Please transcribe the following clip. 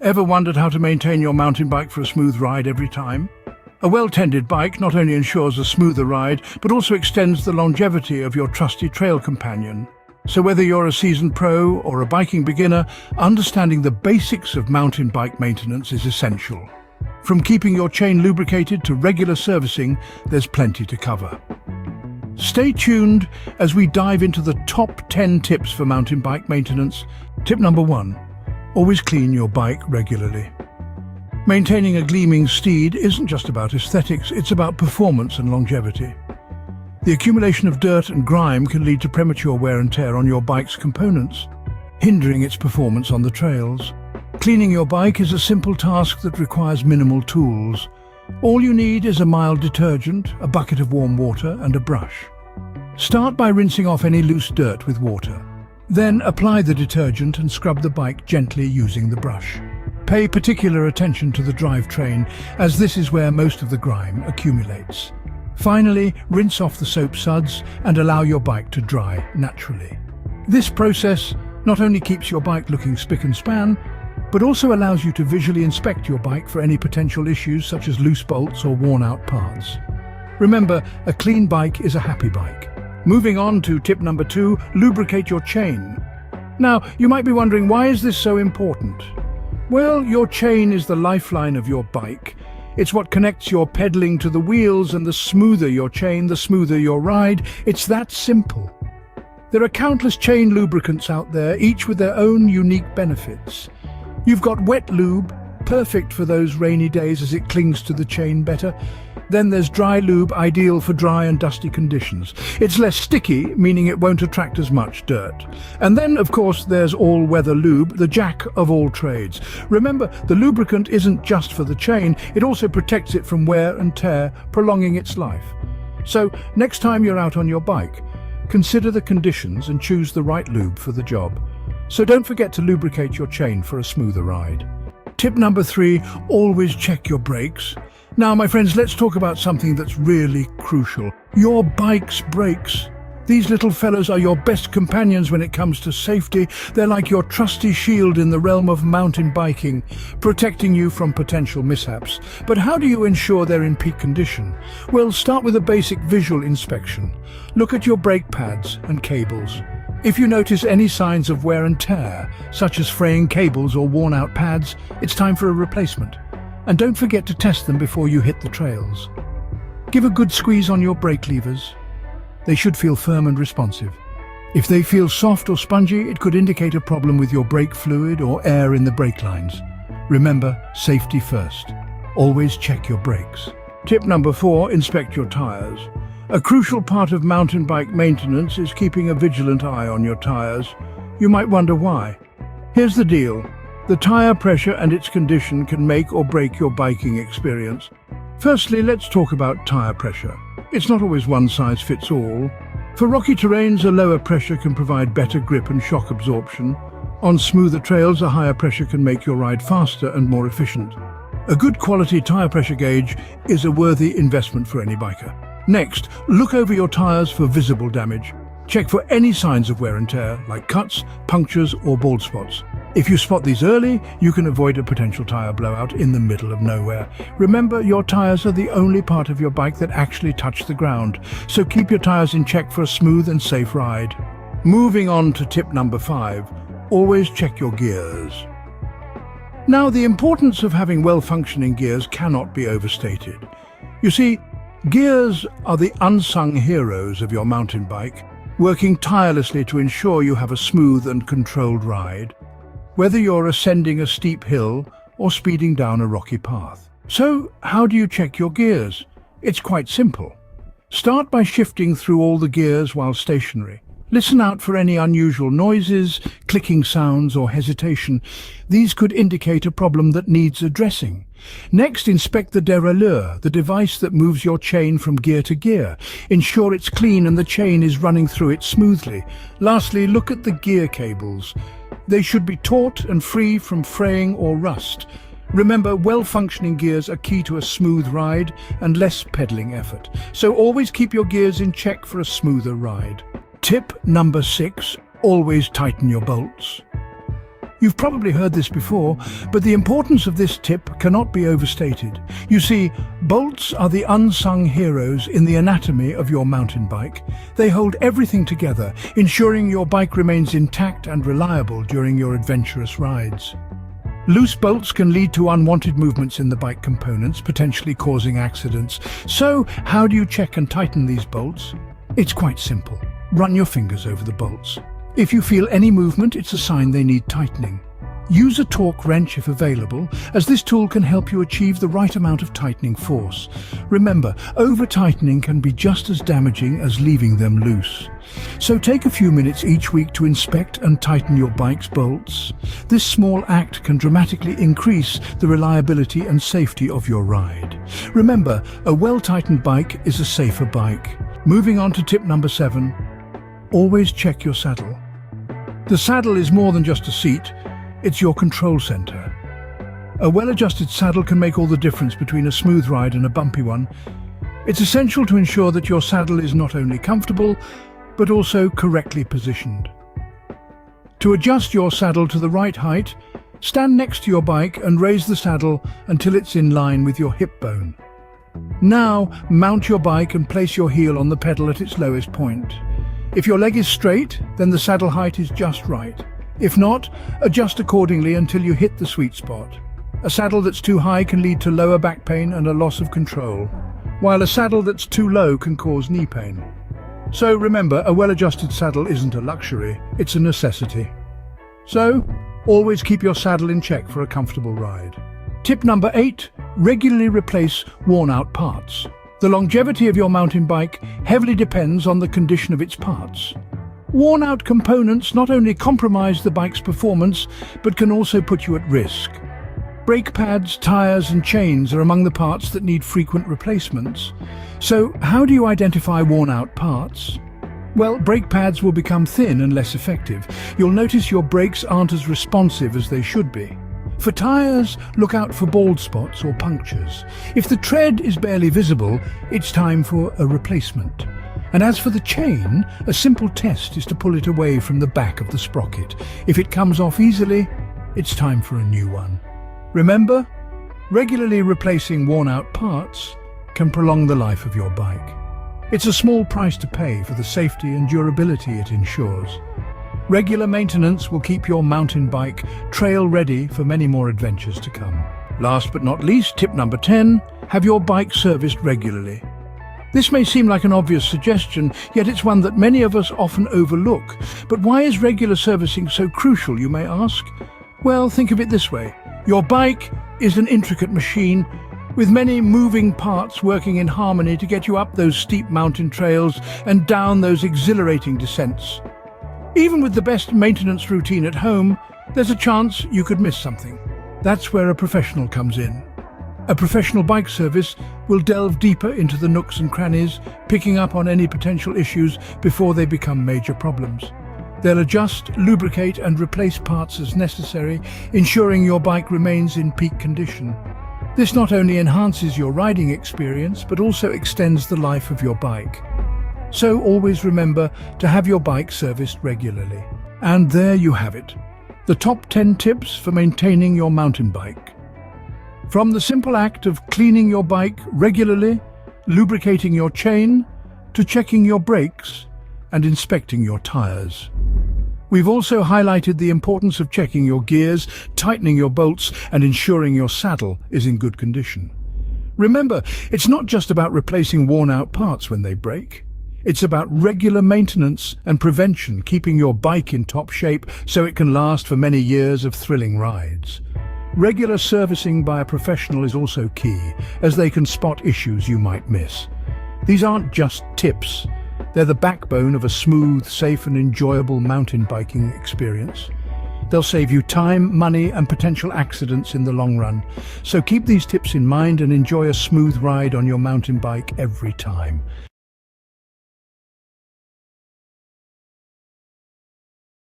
Ever wondered how to maintain your mountain bike for a smooth ride every time? A well-tended bike not only ensures a smoother ride, but also extends the longevity of your trusty trail companion. So whether you're a seasoned pro or a biking beginner, understanding the basics of mountain bike maintenance is essential. From keeping your chain lubricated to regular servicing, there's plenty to cover. Stay tuned as we dive into the top 10 tips for mountain bike maintenance. Tip number 1. Always clean your bike regularly. Maintaining a gleaming steed isn't just about aesthetics, it's about performance and longevity. The accumulation of dirt and grime can lead to premature wear and tear on your bike's components, hindering its performance on the trails. Cleaning your bike is a simple task that requires minimal tools. All you need is a mild detergent, a bucket of warm water, and a brush. Start by rinsing off any loose dirt with water. Then apply the detergent and scrub the bike gently using the brush. Pay particular attention to the drivetrain, as this is where most of the grime accumulates. Finally, rinse off the soap suds and allow your bike to dry naturally. This process not only keeps your bike looking spick and span, but also allows you to visually inspect your bike for any potential issues such as loose bolts or worn-out parts. Remember, a clean bike is a happy bike. Moving on to tip number 2, lubricate your chain. Now, you might be wondering, why is this so important? Well, your chain is the lifeline of your bike. It's what connects your pedaling to the wheels, and the smoother your chain, the smoother your ride. It's that simple. There are countless chain lubricants out there, each with their own unique benefits. You've got wet lube, perfect for those rainy days as it clings to the chain better. Then there's dry lube, ideal for dry and dusty conditions. It's less sticky, meaning it won't attract as much dirt. And then, of course, there's all-weather lube, the jack of all trades. Remember, the lubricant isn't just for the chain, it also protects it from wear and tear, prolonging its life. So, next time you're out on your bike, consider the conditions and choose the right lube for the job. So don't forget to lubricate your chain for a smoother ride. Tip number 3, always check your brakes. Now, my friends, let's talk about something that's really crucial. Your bike's brakes. These little fellows are your best companions when it comes to safety. They're like your trusty shield in the realm of mountain biking, protecting you from potential mishaps. But how do you ensure they're in peak condition? Well, start with a basic visual inspection. Look at your brake pads and cables. If you notice any signs of wear and tear, such as fraying cables or worn-out pads, it's time for a replacement. And don't forget to test them before you hit the trails. Give a good squeeze on your brake levers. They should feel firm and responsive. If they feel soft or spongy, it could indicate a problem with your brake fluid or air in the brake lines. Remember, safety first. Always check your brakes. Tip number 4, inspect your tires. A crucial part of mountain bike maintenance is keeping a vigilant eye on your tires. You might wonder why. Here's the deal. The tire pressure and its condition can make or break your biking experience. Firstly, let's talk about tire pressure. It's not always one size fits all. For rocky terrains, a lower pressure can provide better grip and shock absorption. On smoother trails, a higher pressure can make your ride faster and more efficient. A good quality tire pressure gauge is a worthy investment for any biker. Next, look over your tires for visible damage. Check for any signs of wear and tear, like cuts, punctures, or bald spots. If you spot these early, you can avoid a potential tire blowout in the middle of nowhere. Remember, your tires are the only part of your bike that actually touch the ground, so keep your tires in check for a smooth and safe ride. Moving on to tip number 5, always check your gears. Now, the importance of having well-functioning gears cannot be overstated. You see, gears are the unsung heroes of your mountain bike, working tirelessly to ensure you have a smooth and controlled ride, whether you're ascending a steep hill or speeding down a rocky path. So, how do you check your gears? It's quite simple. Start by shifting through all the gears while stationary. Listen out for any unusual noises, clicking sounds, or hesitation. These could indicate a problem that needs addressing. Next, inspect the derailleur, the device that moves your chain from gear to gear. Ensure it's clean and the chain is running through it smoothly. Lastly, look at the gear cables. They should be taut and free from fraying or rust. Remember, well-functioning gears are key to a smooth ride and less pedaling effort. So always keep your gears in check for a smoother ride. Tip number 6, always tighten your bolts. You've probably heard this before, but the importance of this tip cannot be overstated. You see, bolts are the unsung heroes in the anatomy of your mountain bike. They hold everything together, ensuring your bike remains intact and reliable during your adventurous rides. Loose bolts can lead to unwanted movements in the bike components, potentially causing accidents. So, how do you check and tighten these bolts? It's quite simple. Run your fingers over the bolts. If you feel any movement, it's a sign they need tightening. Use a torque wrench if available, as this tool can help you achieve the right amount of tightening force. Remember, over-tightening can be just as damaging as leaving them loose. So take a few minutes each week to inspect and tighten your bike's bolts. This small act can dramatically increase the reliability and safety of your ride. Remember, a well-tightened bike is a safer bike. Moving on to tip number 7, always check your saddle. The saddle is more than just a seat, it's your control center. A well-adjusted saddle can make all the difference between a smooth ride and a bumpy one. It's essential to ensure that your saddle is not only comfortable, but also correctly positioned. To adjust your saddle to the right height, stand next to your bike and raise the saddle until it's in line with your hip bone. Now, mount your bike and place your heel on the pedal at its lowest point. If your leg is straight, then the saddle height is just right. If not, adjust accordingly until you hit the sweet spot. A saddle that's too high can lead to lower back pain and a loss of control, while a saddle that's too low can cause knee pain. So remember, a well-adjusted saddle isn't a luxury, it's a necessity. So, always keep your saddle in check for a comfortable ride. Tip number 8, regularly replace worn-out parts. The longevity of your mountain bike heavily depends on the condition of its parts. Worn-out components not only compromise the bike's performance, but can also put you at risk. Brake pads, tires and chains are among the parts that need frequent replacements. So, how do you identify worn-out parts? Well, brake pads will become thin and less effective. You'll notice your brakes aren't as responsive as they should be. For tires, look out for bald spots or punctures. If the tread is barely visible, it's time for a replacement. And as for the chain, a simple test is to pull it away from the back of the sprocket. If it comes off easily, it's time for a new one. Remember, regularly replacing worn-out parts can prolong the life of your bike. It's a small price to pay for the safety and durability it ensures. Regular maintenance will keep your mountain bike trail-ready for many more adventures to come. Last but not least, tip number 10, have your bike serviced regularly. This may seem like an obvious suggestion, yet it's one that many of us often overlook. But why is regular servicing so crucial, you may ask? Well, think of it this way. Your bike is an intricate machine with many moving parts working in harmony to get you up those steep mountain trails and down those exhilarating descents. Even with the best maintenance routine at home, there's a chance you could miss something. That's where a professional comes in. A professional bike service will delve deeper into the nooks and crannies, picking up on any potential issues before they become major problems. They'll adjust, lubricate and replace parts as necessary, ensuring your bike remains in peak condition. This not only enhances your riding experience, but also extends the life of your bike. So always remember to have your bike serviced regularly. And there you have it, the top 10 tips for maintaining your mountain bike. From the simple act of cleaning your bike regularly, lubricating your chain, to checking your brakes and inspecting your tires. We've also highlighted the importance of checking your gears, tightening your bolts and ensuring your saddle is in good condition. Remember, it's not just about replacing worn-out parts when they break. It's about regular maintenance and prevention, keeping your bike in top shape so it can last for many years of thrilling rides. Regular servicing by a professional is also key, as they can spot issues you might miss. These aren't just tips. They're the backbone of a smooth, safe and enjoyable mountain biking experience. They'll save you time, money and potential accidents in the long run. So keep these tips in mind and enjoy a smooth ride on your mountain bike every time.